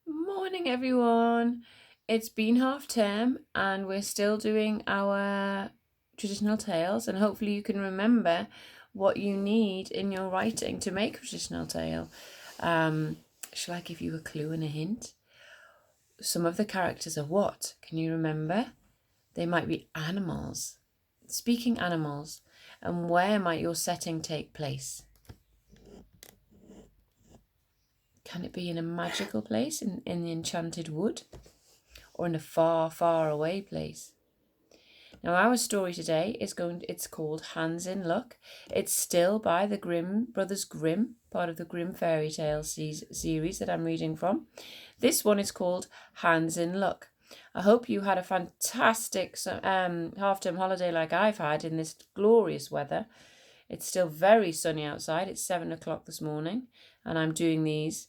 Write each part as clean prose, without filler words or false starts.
Morning, everyone. It's been half term and we're still doing our traditional tales, and hopefully, you can remember what you need in your writing to make a traditional tale. Um, shall I give you a clue and a hint? Some of the characters are what? Can you remember? They might be animals, speaking animals. And where might your setting take place? Can it be in a magical place in the enchanted wood? Or in a far, far away place? Now our story today it's called Hans in Luck. It's still by the Brothers Grimm, part of the Grimm fairy tale series that I'm reading from. This one is called Hans in Luck. I hope you had a fantastic half-term holiday like I've had in this glorious weather. It's still very sunny outside. It's 7 o'clock this morning, and I'm doing these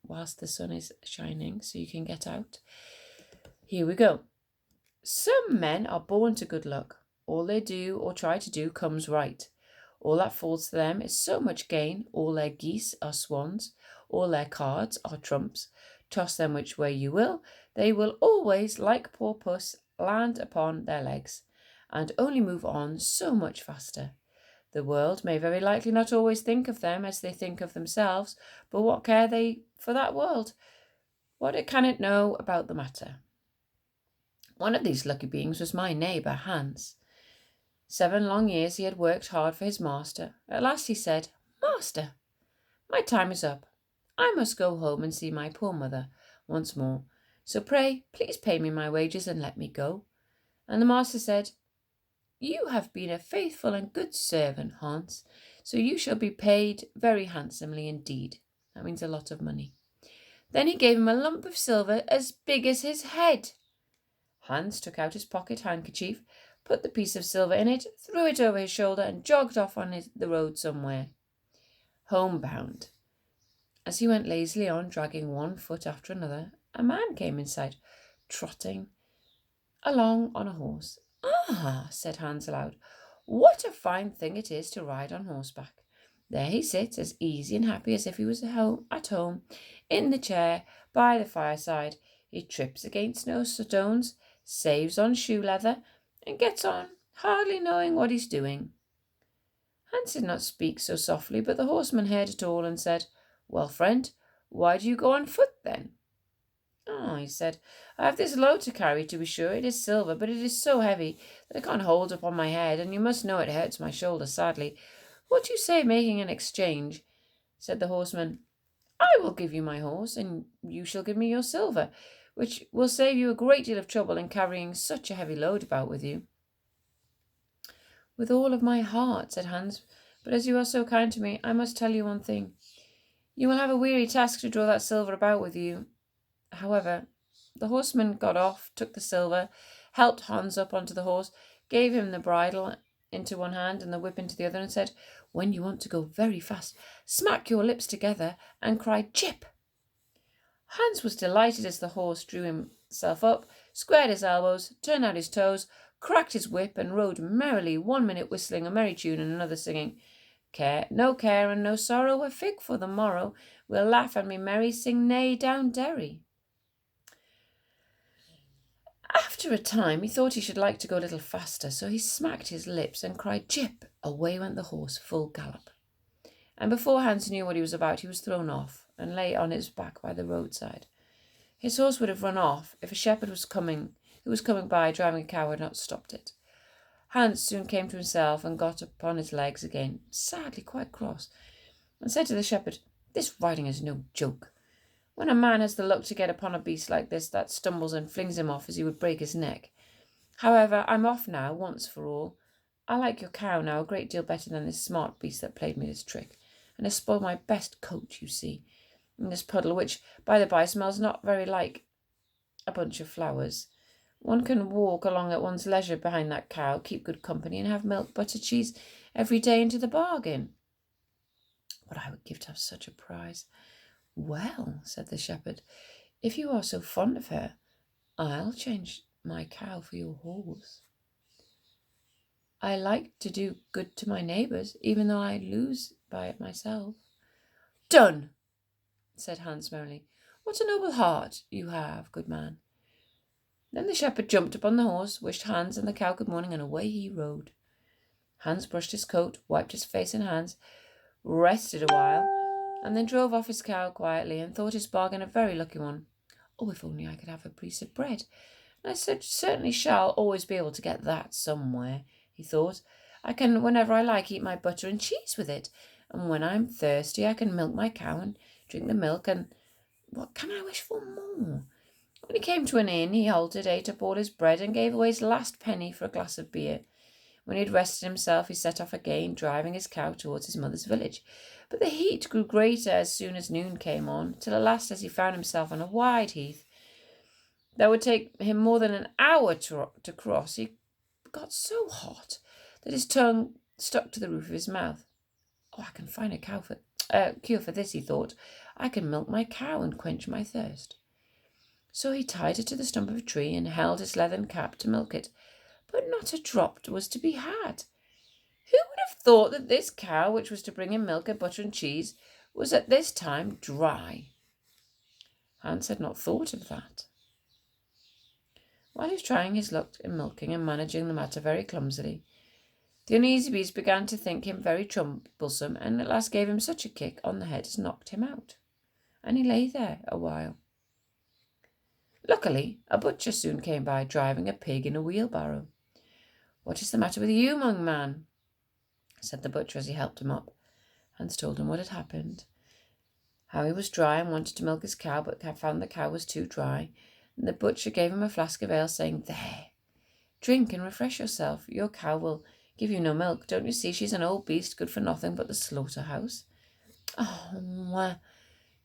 whilst the sun is shining so you can get out. Here we go. Some men are born to good luck. All they do or try to do comes right. All that falls to them is so much gain. All their geese are swans. All their cards are trumps. Toss them which way you will, they will always, like poor puss, land upon their legs, and only move on so much faster. The world may very likely not always think of them as they think of themselves, but what care they for that world? What can it know about the matter? One of these lucky beings was my neighbour, Hans. 7 long years he had worked hard for his master. At last he said, "Master, my time is up. I must go home and see my poor mother once more. So pray, please pay me my wages and let me go." And the master said, "You have been a faithful and good servant, Hans, so you shall be paid very handsomely indeed." That means a lot of money. Then he gave him a lump of silver as big as his head. Hans took out his pocket handkerchief, put the piece of silver in it, threw it over his shoulder, and jogged off on the road somewhere, homebound. As he went lazily on, dragging one foot after another, a man came in sight, trotting along on a horse. "Ah," said Hans aloud, "what a fine thing it is to ride on horseback. There he sits, as easy and happy as if he was at home, in the chair by the fireside. He trips against no stones, saves on shoe leather, and gets on, hardly knowing what he's doing." Hans did not speak so softly, but the horseman heard it all and said, "Well, friend, why do you go on foot then?" "Oh," he said, "I have this load to carry, to be sure. It is silver, but it is so heavy that I can't hold up on my head, and you must know it hurts my shoulder sadly. What do you say making an exchange?" Said the horseman, "I will give you my horse, and you shall give me your silver, which will save you a great deal of trouble in carrying such a heavy load about with you." "With all of my heart," said Hans, "but as you are so kind to me, I must tell you one thing. You will have a weary task to draw that silver about with you." However, the horseman got off, took the silver, helped Hans up onto the horse, gave him the bridle into one hand and the whip into the other, and said, "When you want to go very fast, smack your lips together and cry 'Chip.'" Hans was delighted as the horse drew himself up, squared his elbows, turned out his toes, cracked his whip, and rode merrily, 1 minute whistling a merry tune and another singing, no care and no sorrow, a fig for the morrow, we'll laugh and be merry, sing neigh down Derry. After a time he thought he should like to go a little faster, so he smacked his lips and cried "Jip!" Away went the horse full gallop, and before Hans knew what he was about, he was thrown off and lay on his back by the roadside. His horse would have run off if a shepherd who was coming by driving a cow had not stopped it. Hans soon came to himself and got upon his legs again, sadly quite cross, and said to the shepherd, "This riding is no joke. When a man has the luck to get upon a beast like this that stumbles and flings him off as he would break his neck. However, I'm off now, once for all. I like your cow now a great deal better than this smart beast that played me this trick, and has spoiled my best coat, you see, in this puddle, which, by the by, smells not very like a bunch of flowers. One can walk along at one's leisure behind that cow, keep good company, and have milk, butter, cheese every day into the bargain. What I would give to have such a prize." "Well," said the shepherd, "if you are so fond of her, I'll change my cow for your horse. I like to do good to my neighbours, even though I lose by it myself." "Done," said Hans merrily. What a noble heart you have, good man." Then the shepherd jumped upon the horse, wished Hans and the cow good morning, and away he rode. Hans brushed his coat, wiped his face and hands, rested a while, and then drove off his cow quietly and thought his bargain a very lucky one. "Oh, if only I could have a piece of bread. And I certainly shall always be able to get that somewhere," he thought. "I can, whenever I like, eat my butter and cheese with it. And when I'm thirsty, I can milk my cow and drink the milk. And what can I wish for more?" When he came to an inn, he halted, ate up all his bread, and gave away his last penny for a glass of beer. When he had rested himself, he set off again, driving his cow towards his mother's village. But the heat grew greater as soon as noon came on, till at last, as he found himself on a wide heath that would take him more than an hour to cross, he got so hot that his tongue stuck to the roof of his mouth. "Oh, I can find a cure for this," he thought. "I can milk my cow and quench my thirst." So he tied it to the stump of a tree and held his leathern cap to milk it, but not a drop was to be had. Who would have thought that this cow, which was to bring him milk and butter and cheese, was at this time dry? Hans had not thought of that. While he was trying his luck in milking and managing the matter very clumsily, the uneasy beast began to think him very troublesome, and at last gave him such a kick on the head as knocked him out, and he lay there a while. Luckily, a butcher soon came by, driving a pig in a wheelbarrow. "What is the matter with you, young man?" said the butcher as he helped him up. Hans told him what had happened, how he was dry and wanted to milk his cow, but found the cow was too dry. And the butcher gave him a flask of ale, saying, "There, drink and refresh yourself. Your cow will give you no milk. Don't you see she's an old beast, good for nothing but the slaughterhouse?" "Oh,"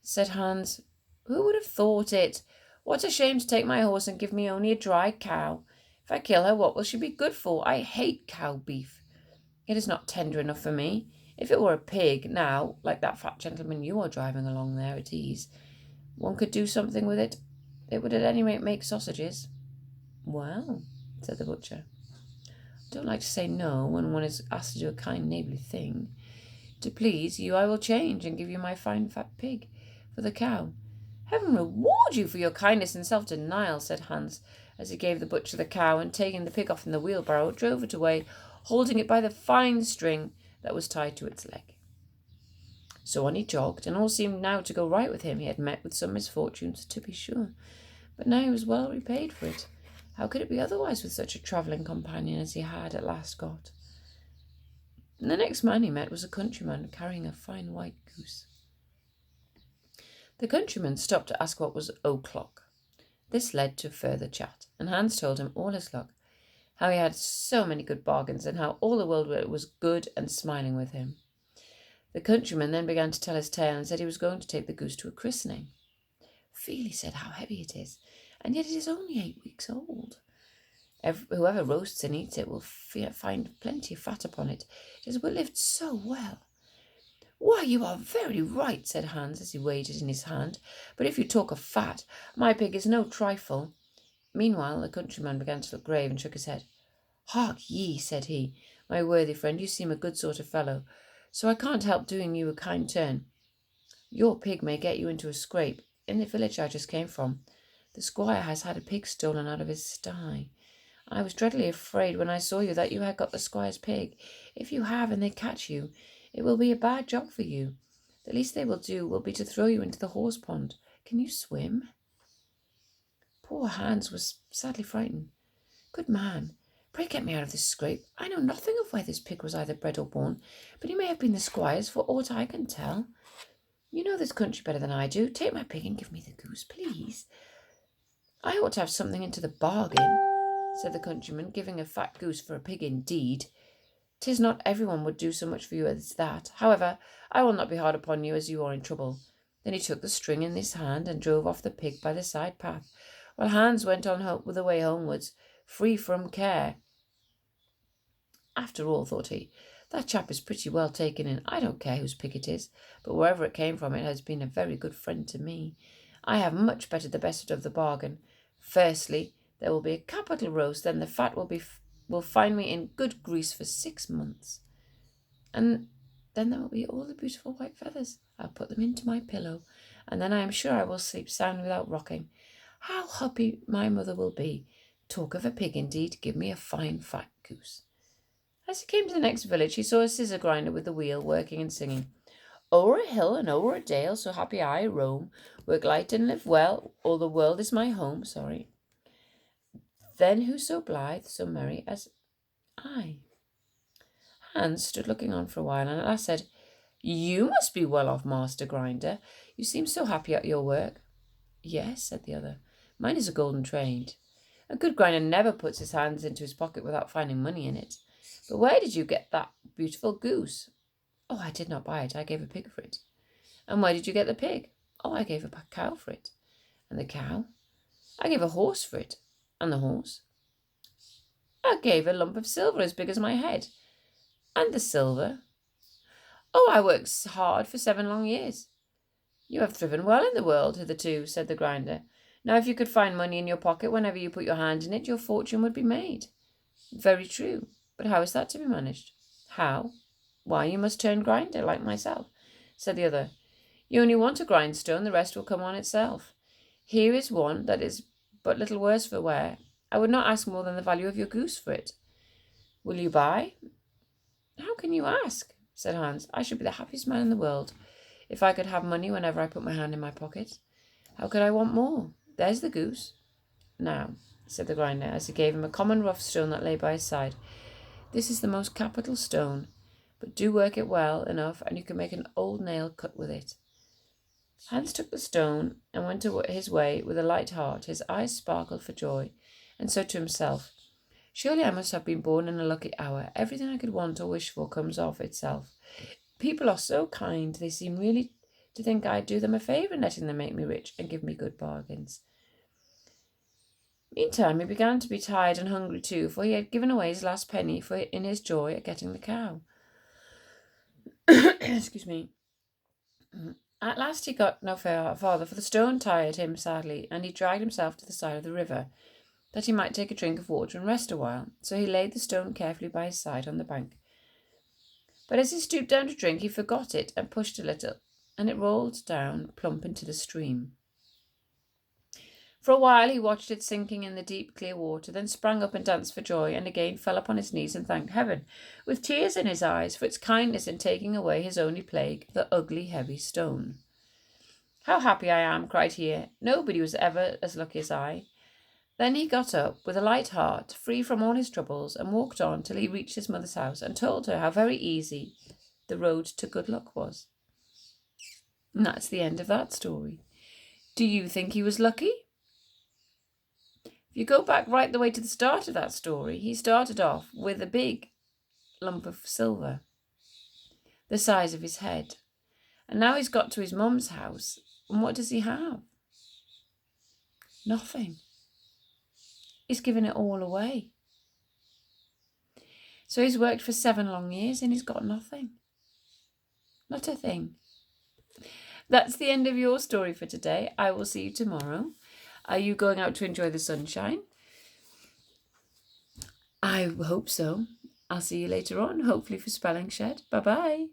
said Hans, "who would have thought it? What a shame to take my horse and give me only a dry cow. If I kill her, what will she be good for? I hate cow beef. It is not tender enough for me. If it were a pig, now, like that fat gentleman you are driving along there at ease, one could do something with it. It would at any rate make sausages." "Well," said the butcher, "I don't like to say no when one is asked to do a kind neighbourly thing. To please you, I will change and give you my fine fat pig for the cow." "Heaven reward you for your kindness and self-denial," said Hans, as he gave the butcher the cow, and taking the pig off in the wheelbarrow, drove it away, holding it by the fine string that was tied to its leg. So on he jogged, and all seemed now to go right with him. He had met with some misfortunes, to be sure, but now he was well repaid for it. How could it be otherwise with such a travelling companion as he had at last got? And the next man he met was a countryman carrying a fine white goose. The countryman stopped to ask what was o'clock. This led to further chat, and Hans told him all his luck, how he had so many good bargains, and how all the world was good and smiling with him. The countryman then began to tell his tale, and said he was going to take the goose to a christening. "Feel," he said, "how heavy it is, and yet it is only 8 weeks old. Whoever roasts and eats it will find plenty of fat upon it. It has lived so well." "Why, you are very right," said Hans, as he weighed it in his hand. "But if you talk of fat, my pig is no trifle." Meanwhile the countryman began to look grave and shook his head. "Hark ye," said he, "my worthy friend, you seem a good sort of fellow, so I can't help doing you a kind turn. Your pig may get you into a scrape. In the village I just came from, the squire has had a pig stolen out of his sty. I was dreadfully afraid when I saw you that you had got the squire's pig. If you have, and they catch you, it will be a bad job for you. The least they will do will be to throw you into the horse pond. Can you swim?" Poor Hans was sadly frightened. "Good man, pray get me out of this scrape. I know nothing of where this pig was either bred or born, but he may have been the squire's for aught I can tell. You know this country better than I do. Take my pig and give me the goose, please." "I ought to have something into the bargain," said the countryman, "giving a fat goose for a pig indeed. 'Tis not everyone would do so much for you as that. However, I will not be hard upon you, as you are in trouble." Then he took the string in his hand and drove off the pig by the side path, while Hans went on with the way homewards, free from care. "After all," thought he, "that chap is pretty well taken in. I don't care whose pig it is, but wherever it came from, it has been a very good friend to me. I have much better the best of the bargain. Firstly, there will be a capital roast, then the fat will find me in good grease for 6 months. And then there will be all the beautiful white feathers. I'll put them into my pillow, and then I am sure I will sleep sound without rocking. How happy my mother will be! Talk of a pig, indeed. Give me a fine fat goose. As he came to the next village, he saw a scissor grinder with the wheel working and singing. O'er a hill and o'er a dale, so happy I roam, work light and live well, all the world is my home. Then who so blithe, so merry as I? Hans stood looking on for a while, and at last said, You must be well off, Master Grinder. You seem so happy at your work. Yes, said the other. Mine is a golden trade. A good grinder never puts his hands into his pocket without finding money in it. But where did you get that beautiful goose? Oh, I did not buy it. I gave a pig for it. And where did you get the pig? Oh, I gave a cow for it. And the cow? I gave a horse for it. And the horse? I gave a lump of silver as big as my head. And the silver? Oh, I worked hard for 7 long years. You have thriven well in the world hitherto, said the grinder. Now, if you could find money in your pocket whenever you put your hand in it, your fortune would be made. Very true. But how is that to be managed? How? Why, you must turn grinder, like myself, said the other. You only want a grindstone, the rest will come on itself. Here is one that is but little worse for wear. I would not ask more than the value of your goose for it. Will you buy? How can you ask? Said Hans. I should be the happiest man in the world if I could have money whenever I put my hand in my pocket. How could I want more? There's the goose. Now, said the grinder, as he gave him a common rough stone that lay by his side, this is the most capital stone, but do work it well enough, and you can make an old nail cut with it. Hans took the stone and went his way with a light heart. His eyes sparkled for joy, and said to himself, Surely I must have been born in a lucky hour. Everything I could want or wish for comes of itself. People are so kind, they seem really to think I'd do them a favour in letting them make me rich and give me good bargains. Meantime, he began to be tired and hungry too, for he had given away his last penny in his joy at getting the cow. Excuse me. At last he got no farther, for the stone tired him sadly, and he dragged himself to the side of the river, that he might take a drink of water and rest a while. So he laid the stone carefully by his side on the bank. But as he stooped down to drink, he forgot it and pushed a little, and it rolled down plump into the stream. For a while he watched it sinking in the deep, clear water, then sprang up and danced for joy, and again fell upon his knees and thanked heaven, with tears in his eyes, for its kindness in taking away his only plague, the ugly, heavy stone. How happy I am, cried he. Nobody was ever as lucky as I. Then he got up with a light heart, free from all his troubles, and walked on till he reached his mother's house, and told her how very easy the road to good luck was. And that's the end of that story. Do you think he was lucky? If you go back right the way to the start of that story, he started off with a big lump of silver, the size of his head. And now he's got to his mum's house, and what does he have? Nothing. He's given it all away. So he's worked for 7 long years and he's got nothing. Not a thing. That's the end of your story for today. I will see you tomorrow. Are you going out to enjoy the sunshine? I hope so. I'll see you later on, hopefully for Spelling Shed. Bye-bye.